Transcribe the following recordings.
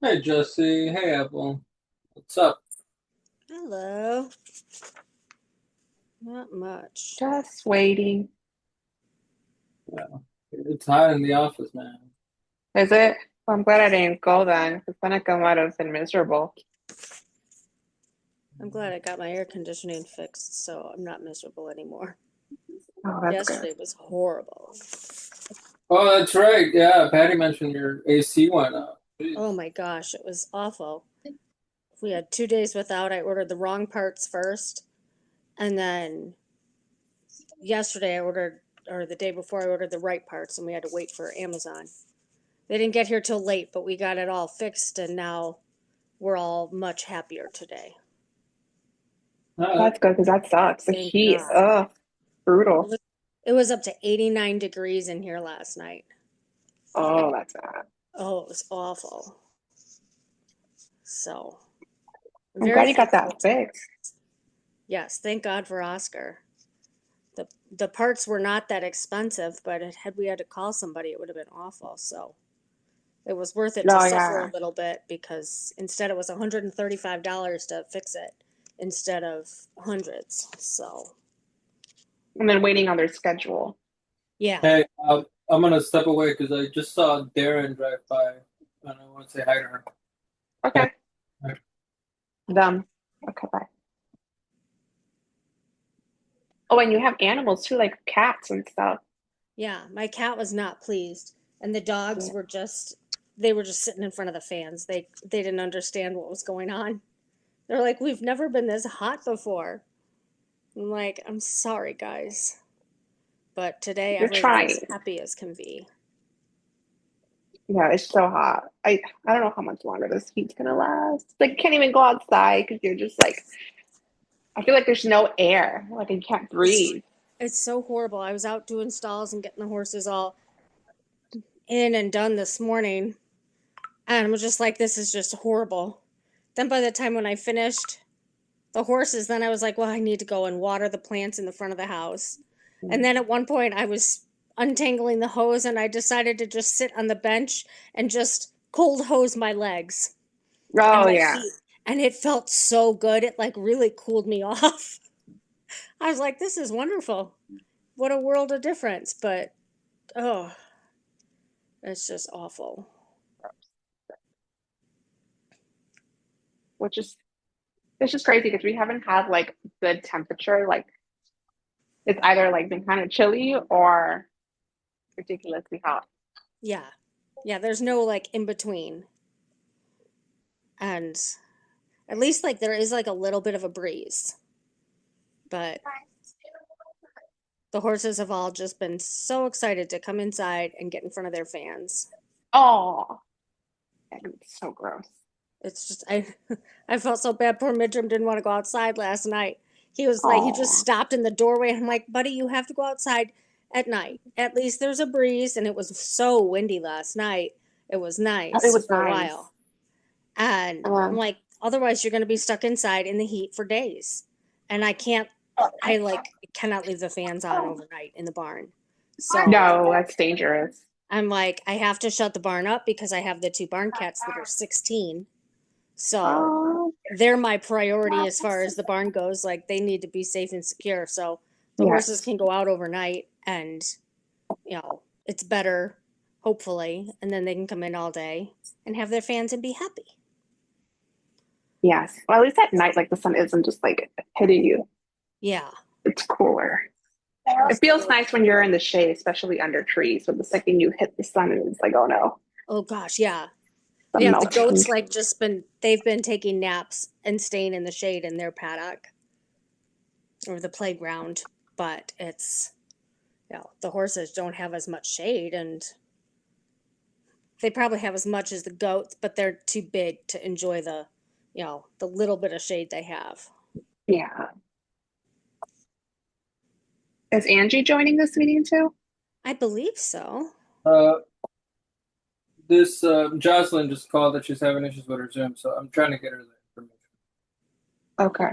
Hey Jesse, hey Apple, what's up? Hello. Not much. Just waiting. Yeah, it's hot in the office, man. Is it? Well, I'm glad I didn't go then, because then I come out have been miserable. I'm glad I got my air conditioning fixed, so I'm not miserable anymore. Oh, that's good. Yesterday was horrible. Oh, that's right. Yeah, Patty mentioned your AC went up. Jeez. Oh my gosh, it was awful. We had 2 days without. I ordered the wrong parts first, and then yesterday or the day before, I ordered the right parts, and we had to wait for Amazon. They didn't get here till late, but we got it all fixed, and now we're all much happier today. Uh, That's good, because that sucks. The Thank heat, God. ugh, It brutal. was, it was up to 89 degrees in here last night. Oh, that's bad. Oh, it was awful. So, I'm I'm very glad you got thankful that to, fixed. yes, thank God for Oscar. The parts were not that expensive, but had we had to call somebody, it would have been awful. So, it was worth it to Oh, suffer a yeah. little bit because instead it was $135 to fix it instead of hundreds. So, And then waiting on their schedule. yeah. hey, I'm gonna step away because I just saw Darren drive by, and I want to say hi to her. Okay. Bye. Them. Okay, bye. Oh, and you have animals too, like cats and stuff. Yeah, my cat was not pleased, and the dogs Yeah. were just sitting in front of the fans. They didn't understand what was going on. They're like, "We've never been this hot before." I'm like, "I'm sorry, guys." But today You're everyone's trying. happy as can be. Yeah, it's so hot. I don't know how much longer this heat's gonna last. Like, you can't even go outside because you're just like, I feel like there's no air. Like, you can't It's breathe. it's so horrible. I was out doing stalls and getting the horses all in and done this morning, and I was just like, this is just horrible. Then by the time when I finished the horses, then I was like, well, I need to go and water the plants in the front of the house. And then at one point I was untangling the hose and I decided to just sit on the bench and just cold hose my legs and Oh my yeah. feet. And it felt so good. It like really cooled me off. I was like, this is wonderful. What a world of difference. But oh, it's just awful. Which is it's just crazy because we haven't had like good temperature. Like it's either like been kind of chilly or ridiculously hot. Yeah. Yeah, there's no like in between. And at least like there is like a little bit of a breeze. But the horses have all just been so excited to come inside and get in front of their fans. Oh, it's so gross. It's just I felt so bad. Poor Midram didn't want to go outside last night. He was like he just Oh, stopped in the doorway and I'm like, buddy, you have to go outside at night. At least there's a breeze and it was so windy last night. It was it nice was for a nice. while. And I'm Um, like, otherwise you're gonna be stuck inside in the heat for days. And I like cannot leave the fans on overnight in the barn. So no, that's dangerous. I'm like, I have to shut the barn up because I have the two barn cats that are 16. So Oh, they're my priority as far as the barn goes. Like they need to be safe and secure. So the horses yes, can go out overnight and, it's better, hopefully. And then they can come in all day and have their fans and be happy. yes. Well, at least at night, like the sun isn't just like hitting you. Yeah. It's cooler. It feels nice when you're in the shade, especially under trees. But the second you hit the sun, it's like, oh no, Oh gosh, yeah. the Yeah, the melting. goats like they've been taking naps and staying in the shade in their paddock or the playground, but the horses don't have as much shade and they probably have as much as the goats, but they're too big to enjoy the little bit of shade they have. Yeah. Is Angie joining this meeting too? I believe so. Uh, this Jocelyn just called that she's having issues with her Zoom, so I'm trying to get her the information. Okay.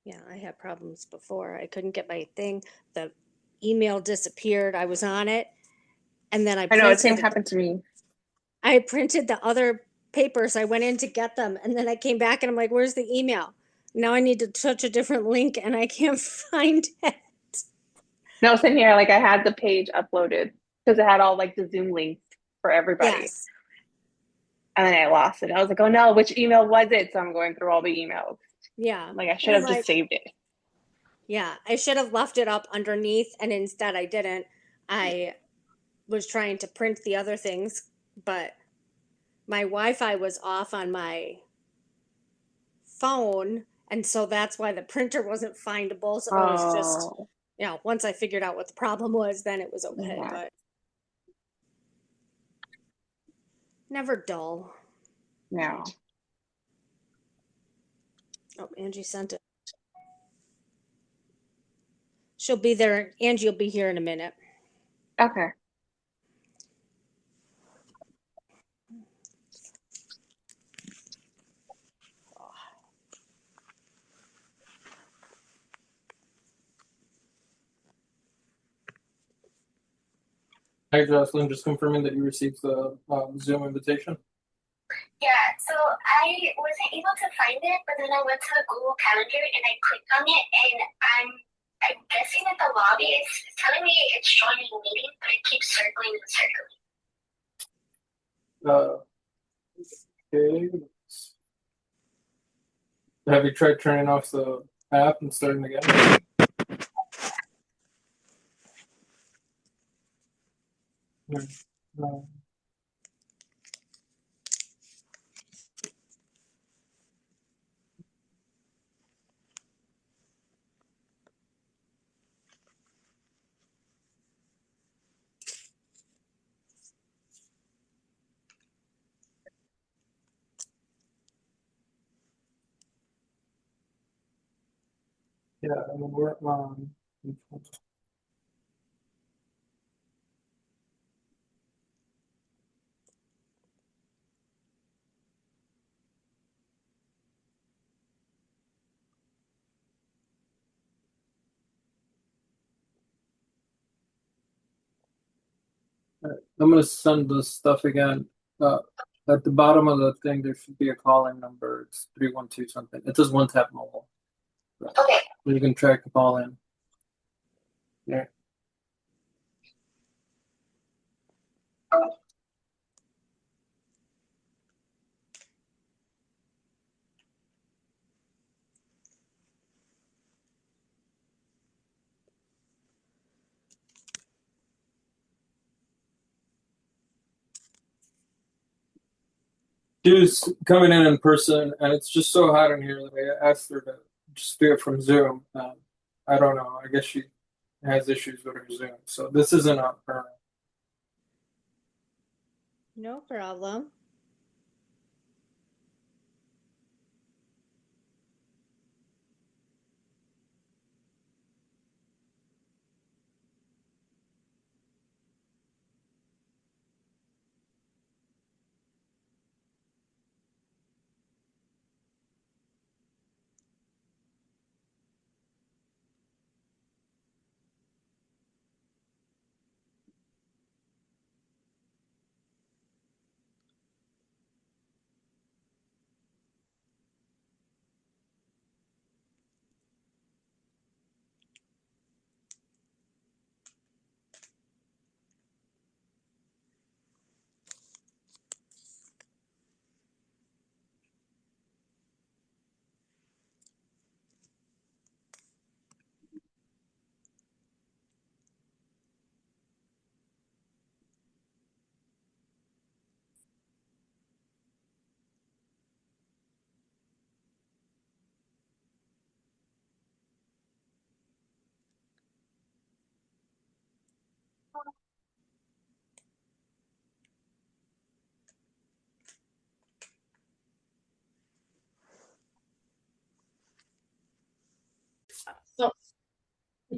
Yeah, I had problems before. I couldn't get my thing. The email disappeared. I was on it, and then I know the same happened to me. I printed the other papers. I went in to get them, and then I came back and I'm like, "Where's the email?" Now I need to touch a different link, and I can't find it. No, same here. Like I had the page uploaded because it had all like the Zoom links for everybody. Yes. And then I lost it. I was like, oh no, which email was it? So I'm going through all the emails. Yeah. Like I I should was have just like, saved it. yeah, I should have left it up underneath, and instead I didn't. I was trying to print the other things, but my Wi-Fi was off on my phone, and so that's why the printer wasn't findable. So it was just, Oh, once I figured out what the problem was, then it was okay, yeah. but never dull. No. Oh, Angie sent it. She'll be there. Angie will be here in a minute. Okay. Hi, Jocelyn, just confirming that you received the Zoom invitation. Yeah, so I wasn't able to find it, but then I went to the Google Calendar and I clicked on it, and I'm guessing that the lobby is telling me it's joining a meeting, but it keeps circling and circling. Okay. Have you tried turning off the app and starting again? No. Yeah, I mean, we're I'm gonna send the stuff again. At the bottom of the thing, there should be a calling number. It's 312 something. It says one tap mobile. Okay. You can track the call in. Yeah. Dude's coming in person, and it's just so hot in here that I asked her to just do it from Zoom. I don't know. I guess she has issues with her Zoom, so this isn't on her. No problem.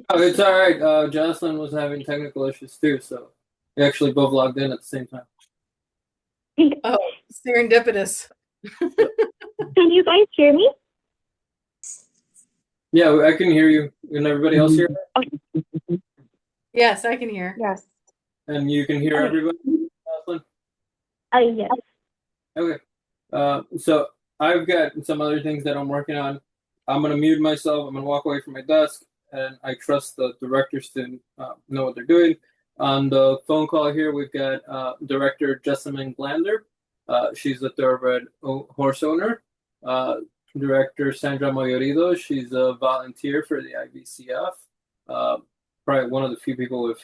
Oh, it's all right. Jocelyn was having technical issues too, so we actually both logged in at the same time. Oh, serendipitous. Can you guys hear me? Yeah, I can hear you. Can everybody else hear? Yes, I can hear. Yes. And you can hear everybody, Jocelyn? Yes. Okay. So I've got some other things that I'm working on. I'm gonna mute myself. I'm gonna walk away from my desk, and I trust the directors to know what they're doing. On the phone call here, we've got Director Jocelyn Glander. She's a thoroughbred horse owner. Director Sandra Moyorido. She's a volunteer for the IBCF. Probably one of the few people with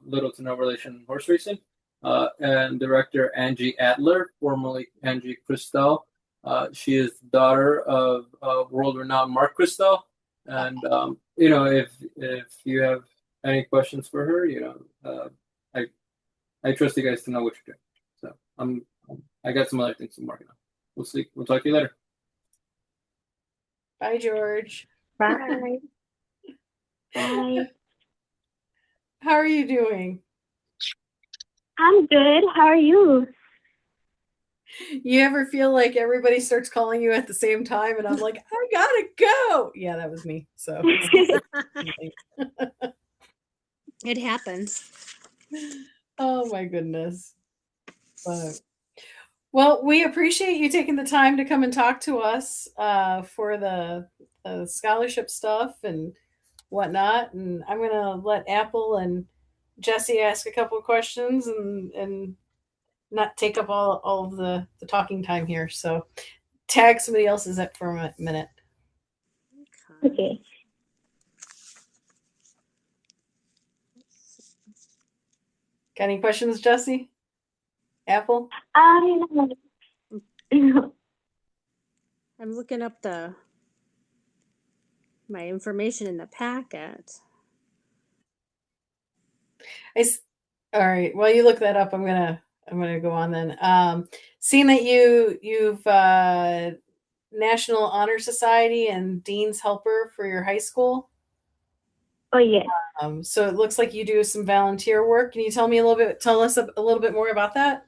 little to no relation in horse racing. And Director Angie Adler, formerly Angie Christel. She is the daughter of world-renowned Mark Christel. And if you have any questions for her, I trust you guys to know what you're doing. So I got some other things I'm working on. We'll see. We'll talk to you later. Bye, George. Bye. Bye. How are you doing? I'm good. How are you? You ever feel like everybody starts calling you at the same time and I'm like, I gotta go? Yeah, that was me. So It happens. oh my goodness. But, well, we appreciate you taking the time to come and talk to us for the scholarship stuff and whatnot. And I'm gonna let Apple and Jesse ask a couple of questions and not take up all of the talking time here. So tag somebody else's up for a minute. Okay. Got any questions, Jesse? Apple? I'm looking up my information in the packet. All right. While you look that up, I'm gonna go on then. Seeing that you've National Honor Society and Dean's Helper for your high school. Oh, yes. So it looks like you do some volunteer work. Can you tell us a little bit more about that?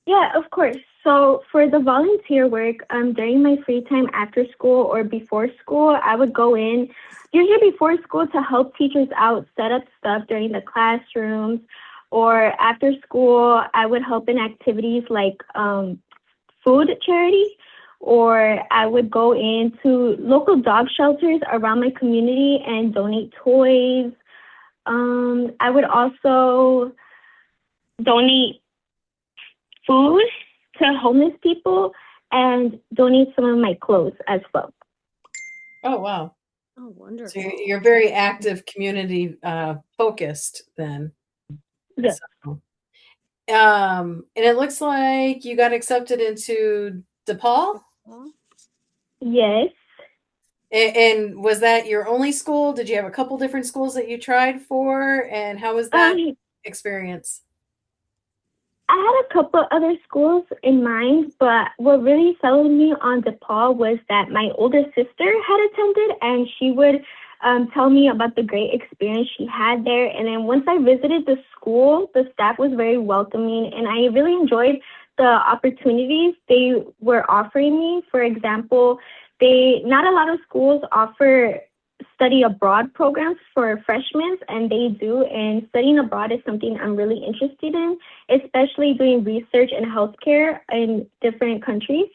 Yeah, of course. So for the volunteer work, during my free time after school or before school, I would go in, usually before school, to help teachers out, set up stuff during the classrooms, or after school, I would help in activities like food charity, or I would go into local dog shelters around my community and donate toys. I would also donate food to homeless people and donate some of my clothes as well. Oh, wow. Oh, wonderful. So you're very active, community focused then. Yes. So, and it looks like you got accepted into DePaul. Yes. And was that your only school? Did you have a couple different schools that you tried for? And how was that experience? I had a couple other schools in mind, but what really sold me on DePaul was that my older sister had attended, and she would tell me about the great experience she had there. And then once I visited the school, the staff was very welcoming, and I really enjoyed the opportunities they were offering me. For example, not a lot of schools offer study abroad programs for freshmen, and they do. And studying abroad is something I'm really interested in, especially doing research in healthcare in different countries.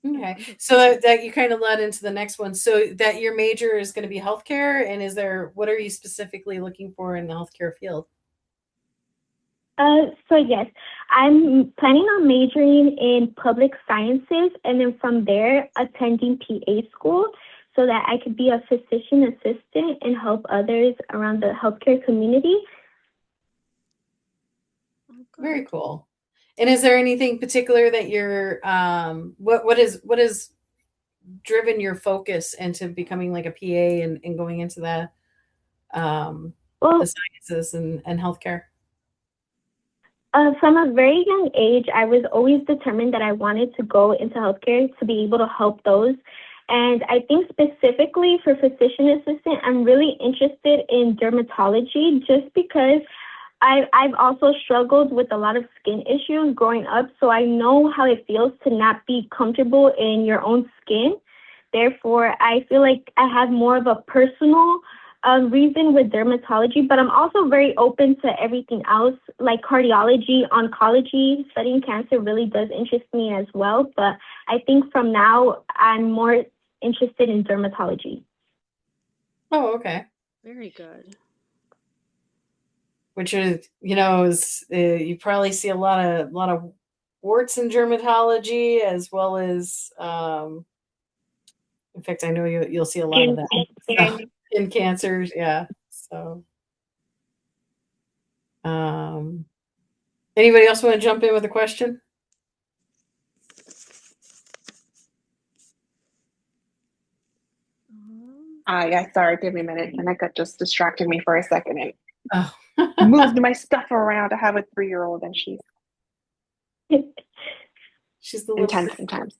Okay, so that you kind of led into the next one. So that your major is going to be healthcare, and what are you specifically looking for in the healthcare field? So yes, I'm planning on majoring in public sciences, and then from there attending PA school, so that I could be a physician assistant and help others around the healthcare community. Very cool. And is there anything particular that you're what has driven your focus into becoming like a PA and going into the sciences and healthcare? From a very young age, I was always determined that I wanted to go into healthcare to be able to help those. And I think specifically for physician assistant, I'm really interested in dermatology just because I've also struggled with a lot of skin issues growing up. So I know how it feels to not be comfortable in your own skin. Therefore, I feel like I have more of a personal reason with dermatology, but I'm also very open to everything else, like cardiology, oncology. Studying cancer really does interest me as well, but I think from now I'm more interested in dermatology. Oh, okay. Very good. Which is, you probably see a lot of warts in dermatology, as well as, in fact, I know you'll see a lot of that. In cancers, yeah. So, anybody else want to jump in with a question? Yeah, sorry, give me a minute. And got just distracted me for a second and Oh. moved my stuff around. I have a 3-year-old and she's the intense sometimes.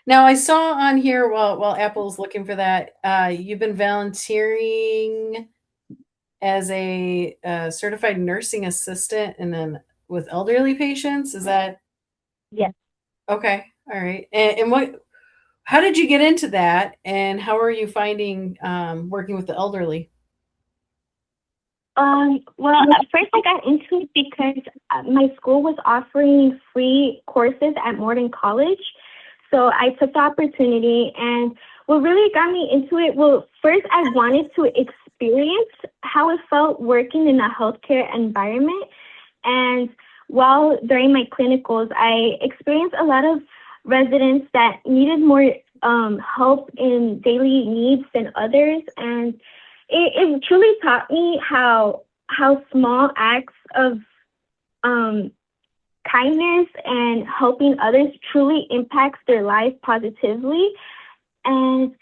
Now I saw on here while Apple's looking for that, you've been volunteering as a certified nursing assistant and then with elderly patients. Is that? Yes. Okay. All right. And how did you get into that, and how are you finding working with the elderly? Well, at first I got into it because my school was offering free courses at Morton College. So I took the opportunity, and what really got me into it, well, first I wanted to experience how it felt working in a healthcare environment. And while during my clinicals, I experienced a lot of residents that needed more help in daily needs than others. And it truly taught me how small acts of kindness and helping others truly impacts their life positively. And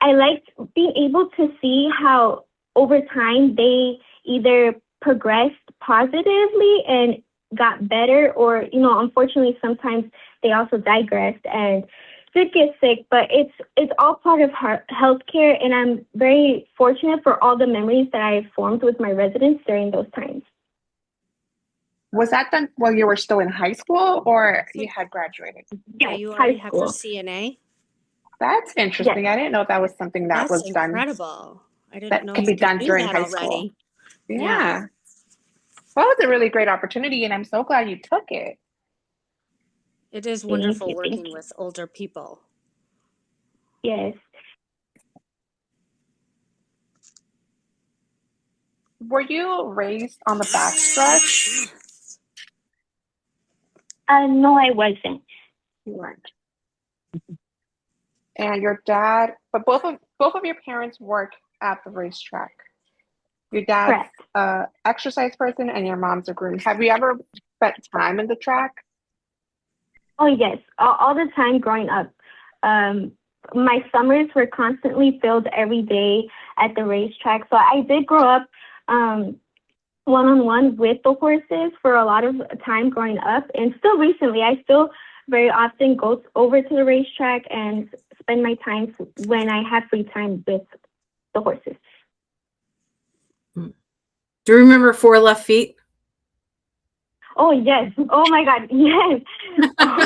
I liked being able to see how over time they either progressed positively and got better, or, unfortunately sometimes they also digressed. And did get sick, but it's all part of healthcare, and I'm very fortunate for all the memories that I formed with my residents during those times. Was that done while you were still in high school or you had graduated? Yeah, Yes, you high already have your school. CNA. That's interesting. Yes. I didn't know that was something that That's was done, incredible. I didn't that know can you be could done do during that high school. already. Yeah. Well, it's a really great opportunity, and I'm so glad you took it. It is Thank wonderful you. Thank working you. with older people. Yes. Were you raised on the backstretch? No, I wasn't. You weren't. And your dad, but both of your parents work at the racetrack. Your dad's Correct. a exercise person, and your mom's a groom. Have you ever spent time in the track? Oh, yes. All the time growing up. My summers were constantly filled every day at the racetrack. So I did grow up one-on-one with the horses for a lot of time growing up. And still recently, I still very often go over to the racetrack and spend my time when I have free time with the horses. Do you remember Four Left Feet? Oh, yes. Oh, my God. Yes. Oh,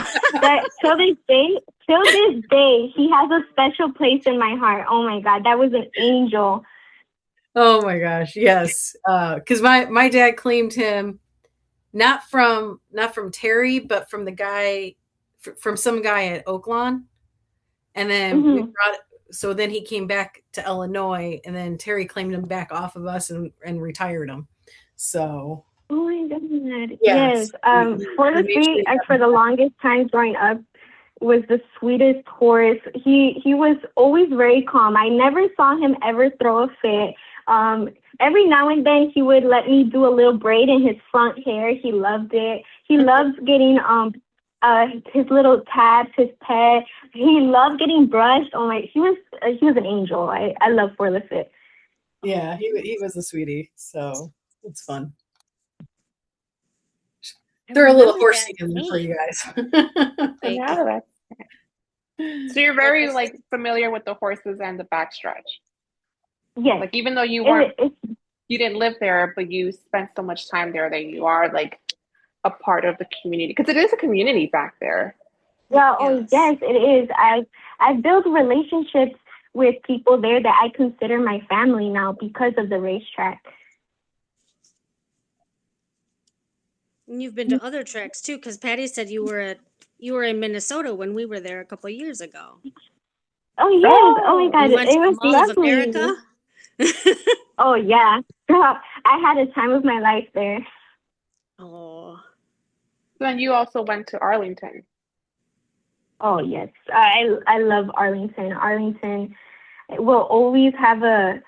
that till this day, he has a special place in my heart. Oh, my God. That was an angel. Oh my gosh, yes. Because my dad claimed him not from Terry, but from the guy from some guy at Oaklawn, and then we Mhm. brought. So then he came back to Illinois, and then Terry claimed him back off of us and retired him. So Oh, my God. yes, Yes. For he the made sure free, he got for the longest time growing up, was the sweetest horse. He was always very calm. I never saw him ever throw a fit. Every now and then he would let me do a little braid in his front hair. He loved it. He loves getting his little tabs, his pet. He loved getting brushed. Oh my, he was an angel. I love For the Fit. Yeah, he was a sweetie. So it's fun. I Throw a little remember horsey that in there for you name. guys. Like, Yeah, so you're like I very said, familiar with the horses and the backstretch. Yes, Like even though it's you didn't live there, but you spent so much time there that you are like a part of the community because it is a community back there. well. Oh yes. yes, it is. I've built relationships with people there that I consider my family now because of the racetrack. And you've been to other tracks too, because Patty said you were in Minnesota when we were there a couple of years ago. Oh yes. Oh my Oh, God, You it went to the was Mall of lovely. America. Oh yeah. I had a time of my life there. Oh, then you also went to Arlington. Oh yes. I love Arlington. Arlington will always have a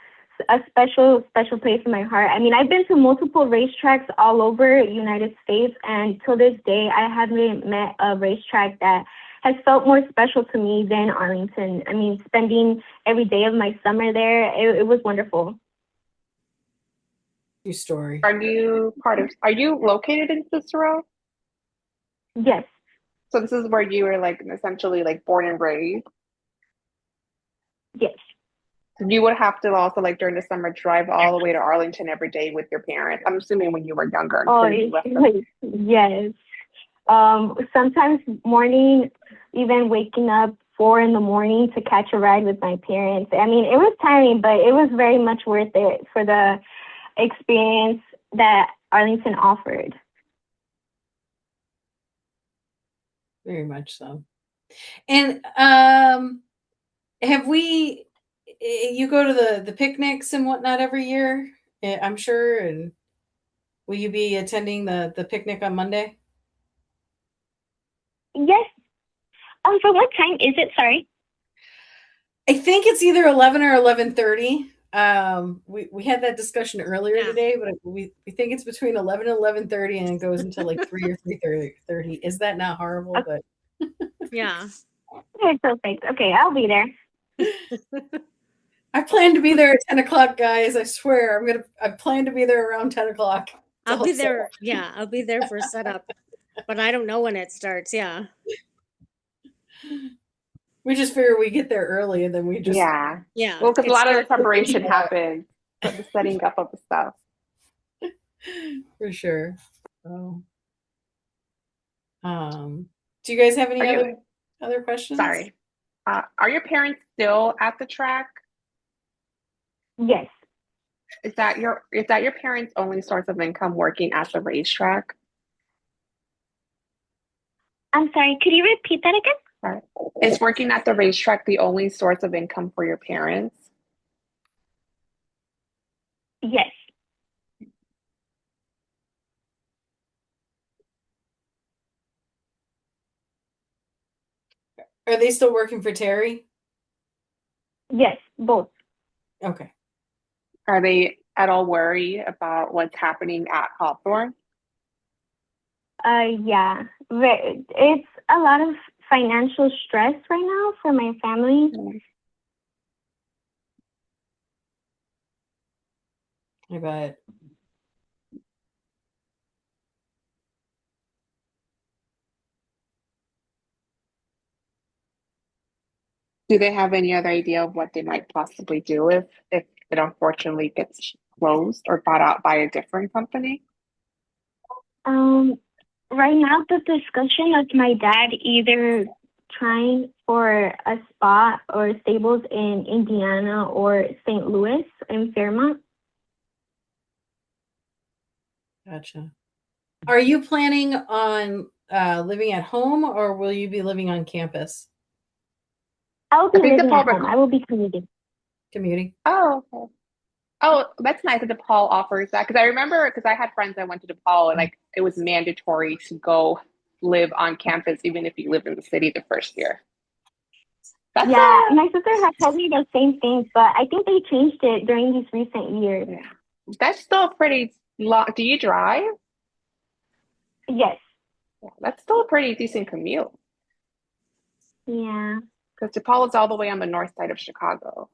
special place in my heart. I mean, I've been to multiple racetracks all over the United States, and till this day, I haven't met a racetrack that has felt more special to me than Arlington. I mean, spending every day of my summer there, it was wonderful. True story. Are you located in Cicero? Yes, So this is where you were like essentially like born and raised. yes. You would have to also like during the summer drive all the way to Arlington every day with your parents. I'm assuming when you were younger Oh, until you left them. yes. Sometimes morning, even waking up 4 in the morning to catch a ride with my parents. I mean, it was tiring, but it was very much worth it for the experience that Arlington offered. Very much so. And have we? You go to the picnics and whatnot every year, I'm sure. And will you be attending the picnic on Monday? Yes. For what time is it? Sorry. I think it's either 11 or 11:30. We had that discussion earlier yeah. today, but we think it's between 11 and 11:30, and it goes until like 3 or 3:30. Is that not horrible? Okay, But Yeah. perfect. Okay, I'll be there. I plan to be there at 10 o'clock, guys. I swear, I plan to be there around 10 o'clock. I'll be there. Yeah, I'll be there for setup, but I don't know when it starts. Yeah. We just figure we get there early and then we just Yeah. Yeah. Well, because a it's lot of the still- preparation happens, but the setting up of the stuff. for sure. So, do you guys have any Are you, other questions? sorry. Are your parents still at the track? Yes. Is that your parents' only source of income working at the racetrack? I'm sorry, could you repeat that again? Right. Is working at the racetrack the only source of income for your parents? Yes. Are they still working for Terry? Yes, both. Okay. Are they at all worried about what's happening at Hawthorne? Yeah. It's a lot of financial stress right now for my family. I bet. Do they have any other idea of what they might possibly do if it unfortunately gets closed or bought out by a different company? Right now, the discussion of my dad either trying for a spot or stables in Indiana or St. Louis in Fairmont. Gotcha. Are you planning on living at home or will you be living on campus? I will be I think living at home. I will be commuting. Commuting? Oh, okay. Oh, that's nice that DePaul offers that. Because I remember, because I had friends that went to DePaul and like it was mandatory to go live on campus even if you lived in the city the first year. That's Yeah, my sister has told me the same thing, but I think they changed it during these recent years. yeah. That's still pretty long. Do you drive? Yes. Yeah, that's still a pretty decent commute. Yeah. Because DePaul is all the way on the north side of Chicago.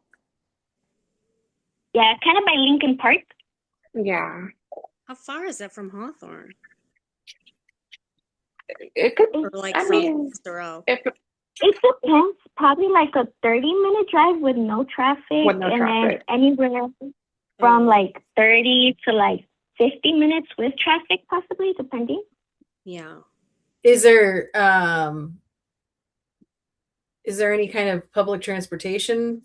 Yeah, kind of by Lincoln Park. Yeah. How far is that from Hawthorne? It could, Or like I from mean, Thoreau? if It depends. Probably like a 30-minute drive with no traffic, with no and traffic. then anywhere from like 30 to like 50 minutes with traffic, possibly, depending. Yeah. Is there any kind of public transportation?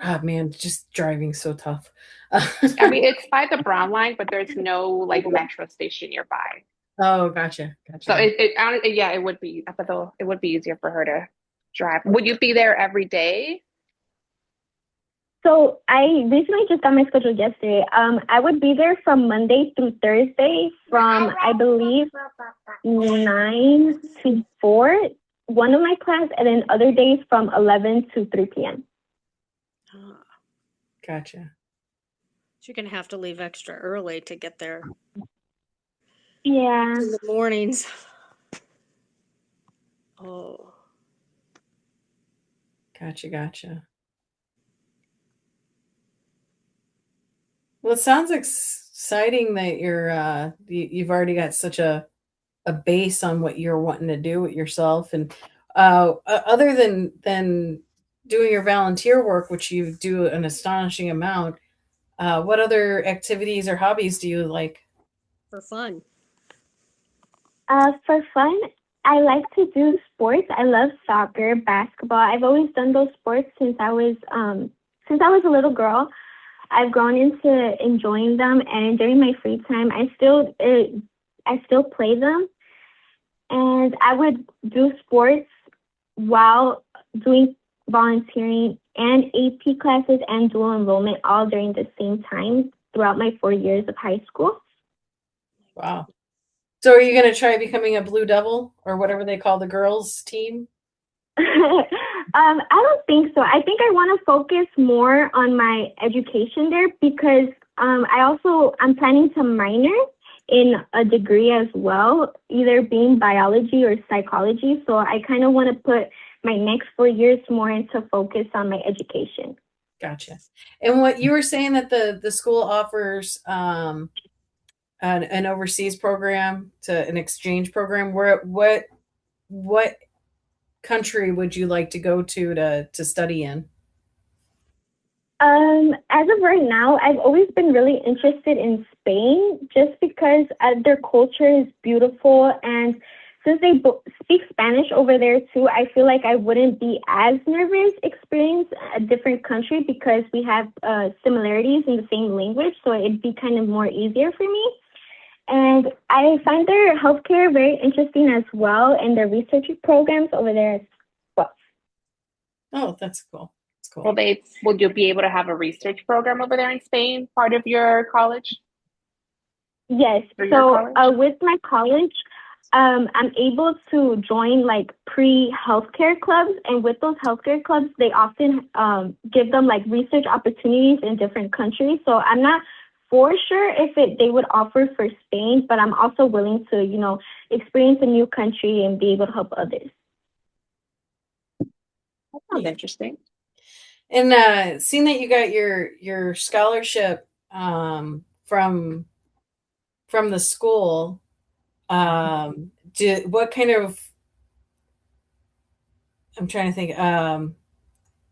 Oh man, just driving so tough. I mean, it's by the Brown line, but there's no like metro station nearby. Oh, gotcha. So yeah, it would be, but though it would be easier for her to drive. Would you be there every day? So I recently just got my schedule yesterday. I would be there from Monday through Thursday from, I believe, 9 to 4, one of my class, and then other days from 11 to 3 p.m. Ah, Gotcha. so you're going to have to leave extra early to get there Yeah. in the mornings. Oh. Gotcha. Well, it sounds exciting that you've already got such a base on what you're wanting to do with yourself, and other than doing your volunteer work, which you do an astonishing amount. What other activities or hobbies do you like? For fun. For fun, I like to do sports. I love soccer, basketball. I've always done those sports since I was a little girl. I've grown into enjoying them, and during my free time, I still play them. And I would do sports while doing volunteering and AP classes and dual enrollment all during the same time throughout my 4 years of high school. Wow. So are you going to try becoming a Blue Devil or whatever they call the girls team? I don't think so. I think I want to focus more on my education there because I'm planning to minor in a degree as well, either being biology or psychology. So I kind of want to put my next 4 years more into focus on my education. Gotcha. And what you were saying that the school offers an overseas program to an exchange program. Where what country would you like to go to study in? As of right now, I've always been really interested in Spain just because their culture is beautiful. And since they speak Spanish over there too, I feel like I wouldn't be as nervous experiencing a different country because we have similarities in the same language. So it'd be kind of more easier for me. And I find their healthcare very interesting as well and their research programs over there as well. Oh, that's cool. That's Will cool. will you be able to have a research program over there in Spain, part of your college? Yes. For your So college? with my college, I'm able to join like pre-healthcare clubs, and with those healthcare clubs, they often give them like research opportunities in different countries. So I'm not for sure if they would offer for Spain, but I'm also willing to, experience a new country and be able to help others. That sounds interesting. And seeing that you got your scholarship from the school, what kind of, I'm trying to think,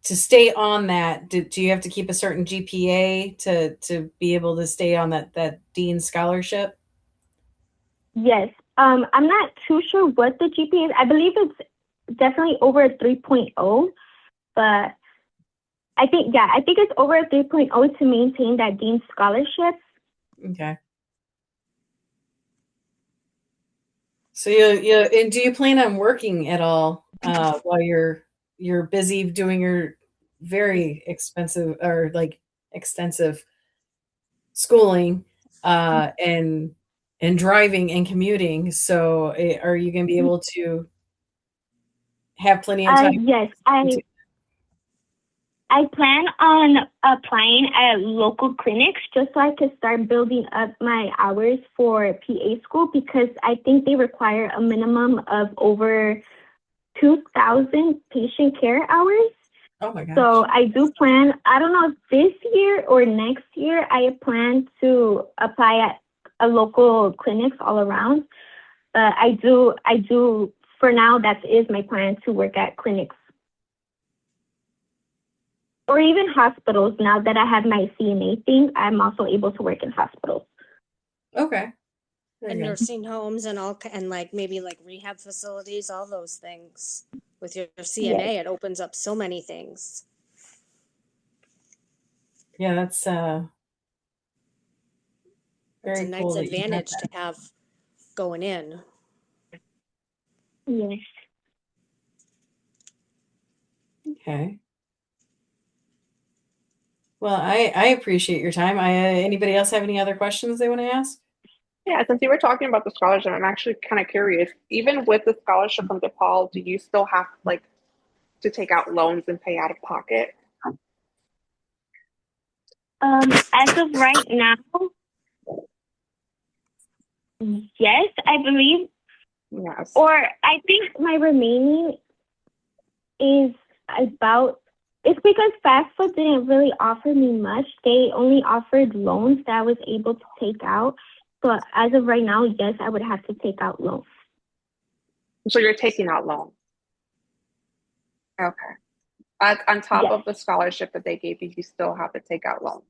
to stay on that, do you have to keep a certain GPA to be able to stay on that Dean scholarship? Yes. I'm not too sure what the GPA is. I believe it's definitely over a 3.0, but I think it's over a 3.0 to maintain that Dean scholarship. Okay. So and do you plan on working at all while you're busy doing your very expensive or like extensive schooling and driving and commuting? So are you going to be able to have plenty of time? Yes, I plan on applying at local clinics just so I could start building up my hours for PA school because I think they require a minimum of over 2,000 patient care hours. Oh my gosh. So I do plan, I don't know if this year or next year, I plan to apply at a local clinics all around. But I do, for now, that is my plan to work at clinics. Or even hospitals. Now that I have my CNA thing, I'm also able to work in hospitals. Okay. Very And good. nursing homes and like maybe like rehab facilities, all those things. With your CNA, Yes. it opens up so many things. Yeah, that's It's a very nice cool that you got advantage to have going in. Yes. that. Okay. Well, I appreciate your time. Anybody else have any other questions they want to ask? Yeah, since you were talking about the scholarship, I'm actually kind of curious. Even with the scholarship from DePaul, do you still have like to take out loans and pay out of pocket? As of right now, yes, I believe. Yes. Or I think my remaining is it's because fast food didn't really offer me much. They only offered loans that I was able to take out. So as of right now, yes, I would have to take out loans. So you're taking out loans. Okay. On top Yes. of the scholarship that they gave you, you still have to take out loans.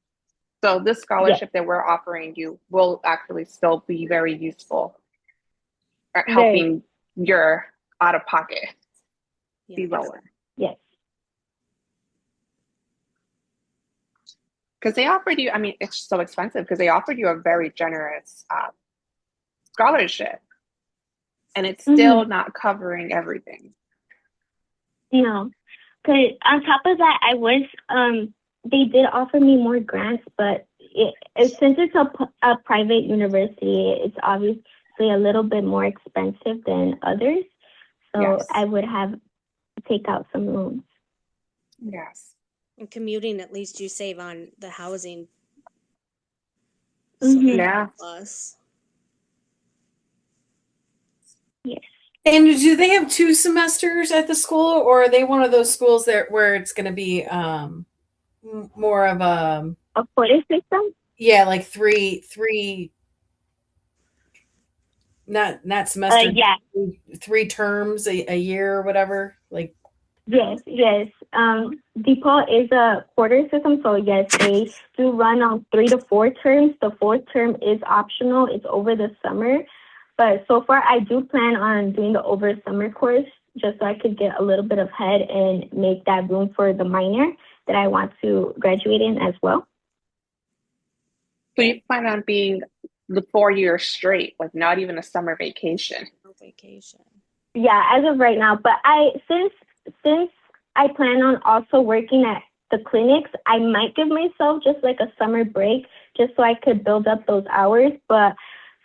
So this Yes. scholarship that we're offering you will actually still be very useful at Very. helping your out of pocket be Yeah. lower. Yes. Because they offered you, I mean, it's so expensive because they offered you a very generous scholarship and it's still not covering everything. No. Because on top of that, they did offer me more grants, but since it's a private university, it's obviously a little bit more expensive than others. So Yes. I would have to take out some loans. Yes. And commuting, at least you save on the housing. Yeah. Plus. Yes. And do they have 2 semesters at the school, or are they one of those schools where it's going to be more of A quarter system? like three Not semester. Yeah. 3 terms a year or whatever. Like Yes. DePaul is a quarter system, so yes, they do run on 3 to 4 terms. The 4th term is optional. It's over the summer. But so far, I do plan on doing the over summer course just so I could get a little bit of head and make that room for the minor that I want to graduate in as well. So you plan on being the 4 years straight, like not even a summer vacation. No vacation. Yeah, as of right now. But since I plan on also working at the clinics, I might give myself just like a summer break just so I could build up those hours. But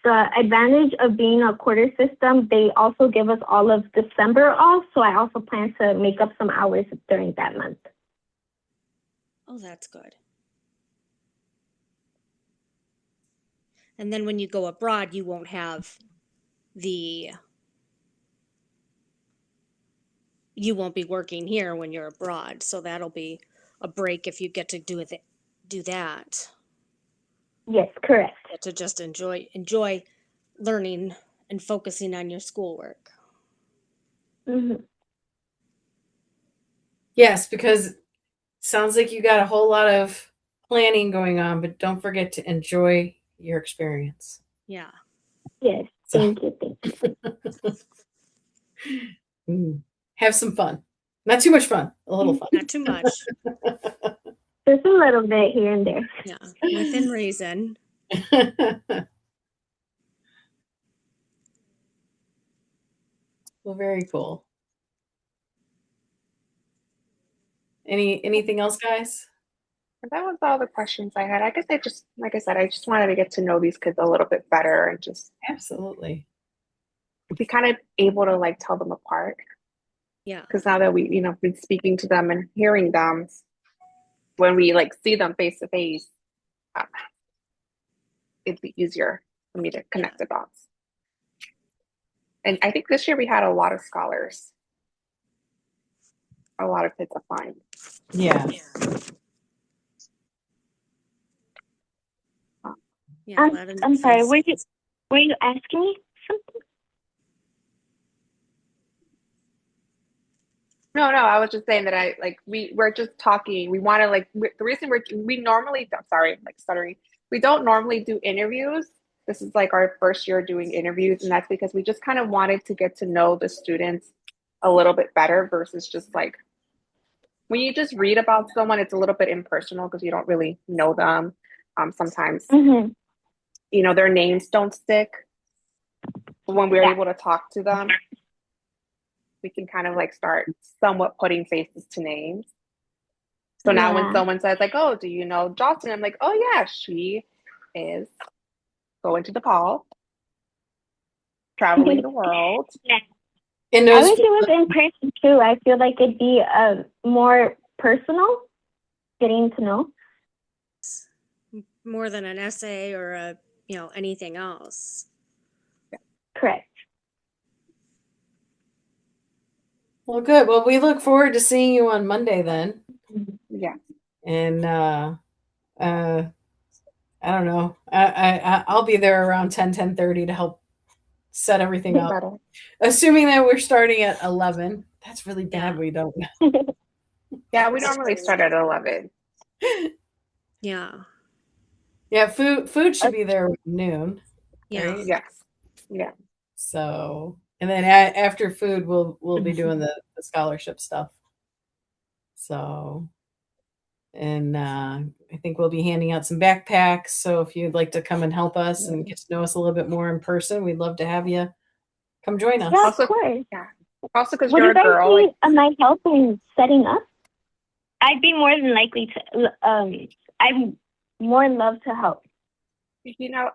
the advantage of being a quarter system, they also give us all of December off. So I also plan to make up some hours during that month. Oh, that's good. And then when you go abroad, you won't have you won't be working here when you're abroad. So that'll be a break if you get to do that. Yes, correct. Get to just enjoy learning and focusing on your schoolwork. Mm-hmm. yes, because it sounds like you got a whole lot of planning going on, but don't forget to enjoy your experience. Yeah. Yes, thank you. Have some fun. Not too much fun. A little fun. Not too much. Just a little bit here and there. Yeah. Within reason. Well, very cool. Anything else, guys? That was all the questions I had. I guess I just, like I said, I just wanted to get to know these kids a little bit better and just Absolutely. be kind of able to like tell them apart. Yeah. Because now that we, been speaking to them and hearing them, when we like see them face to face, it'd be easier for me to connect the dots. And I think this year we had a lot of scholars. A lot of kids applying. Yeah. Yeah. I'm sorry, were you asking me something? No, I was just saying that we're just talking. We want to the reason we normally, I'm sorry, I'm like stuttering. We don't normally do interviews. This is like our first year doing interviews, and that's because we just kind of wanted to get to know the students a little bit better versus just like when you just read about someone, it's a little bit impersonal because you don't really know them. Sometimes, their names don't stick. But when we're able to talk to them, we can kind of like start somewhat putting faces to names. So now when someone says like, oh, do you know Jocelyn? I'm like, oh yeah, she is going to DePaul, traveling the world. And I wish it was in person too. I feel like it'd be more personal, getting to know. More than an essay or anything else. Correct. Well, good. Well, we look forward to seeing you on Monday then. Yeah. And I don't know. I'll be there around 10:30 to help set everything up. Better. Assuming that we're starting at 11. That's really bad. We don't. Yeah, we normally start at 11. Yeah. Yeah, food should be there at noon. Yeah. Right? Yes. Yeah. So, and then after food, we'll be doing the scholarship stuff. So, and I think we'll be handing out some backpacks. So if you'd like to come and help us and get to know us a little bit more in person, we'd love to have you come join us. Yeah, Also, of course. Yeah. Also, because Would you're you a guys girl. need my help in setting up? I'd be more than likely to. I'd more love to help.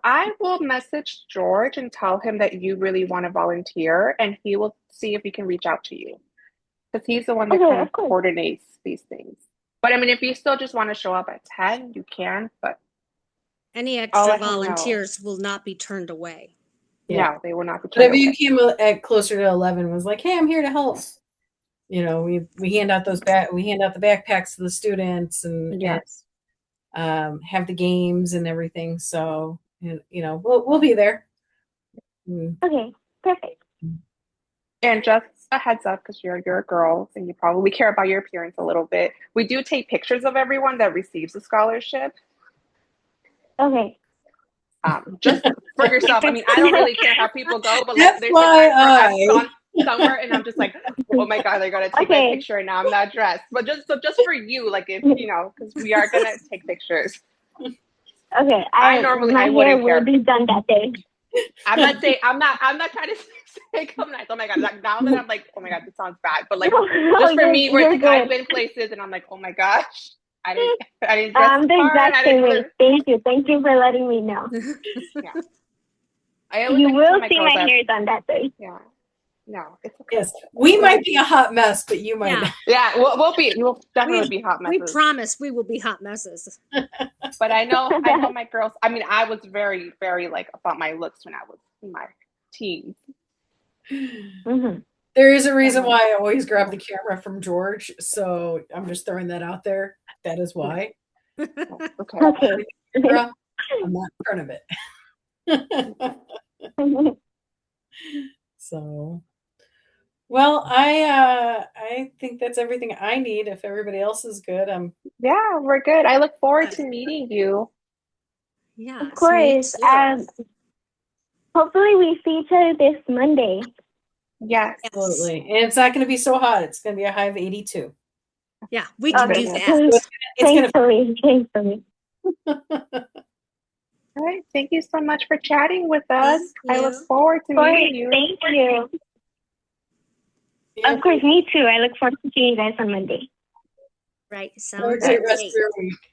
I will message George and tell him that you really want to volunteer, and he will see if he can reach out to you. Because he's the one that kind of coordinates these things. But I mean, if you still just want to show up at 10, you can, but any extra volunteers will not be turned away. Yeah. No, they will not be But turned if away. you came at closer to 11, was like, hey, I'm here to help. We hand out we hand out the backpacks to the students and Yes. have the games and everything. So we'll be there. Okay, perfect. And just a heads up, because you're a girl and you probably care about your appearance a little bit. We do take pictures of everyone that receives a scholarship. Okay. Just for yourself. I mean, I don't really care how people go, but like there's FYI. times where I'm somewhere and I'm just like, oh my god, they're gonna take my picture and now I'm not dressed. But just for you, like if you know, because we are gonna take pictures. Okay, I my hair wouldn't will care. be done that day. I'm not trying to say come nice. Oh my god, like now that I'm like, oh my god, this sounds bad. But like just for me, where it's like I've been places and I'm like, oh my gosh, I didn't dress I'm the smart. exact same way. Thank you for letting me know. Yeah. I always You like to tell will my see girls my that, hair done that day. yeah. No, it's okay. Yes, we might be a hot mess, but you might not. Yeah, we'll definitely be hot messes. We promise we will be hot messes. But I know my girls. I mean, I was very, very like about my looks when I was in my teens. Mm-hmm. There is a reason why I always grab the camera from George, so I'm just throwing that out there. That is why. Okay. Camera, I'm not in front of it. So, well, I think that's everything I need. If everybody else is good, Yeah, we're good. I look forward to meeting you. Yeah, of course. Hopefully we see each other this Monday. Yes. absolutely. And it's not going to be so hot. It's going to be a high of 82. Yeah, we can do that. Thankfully. All right. Thank you so much for chatting with us. I look forward to meeting you. Thank you. Of course, me too. I look forward to seeing you guys on Monday. Right. Have a Sounds great rest of great. your week.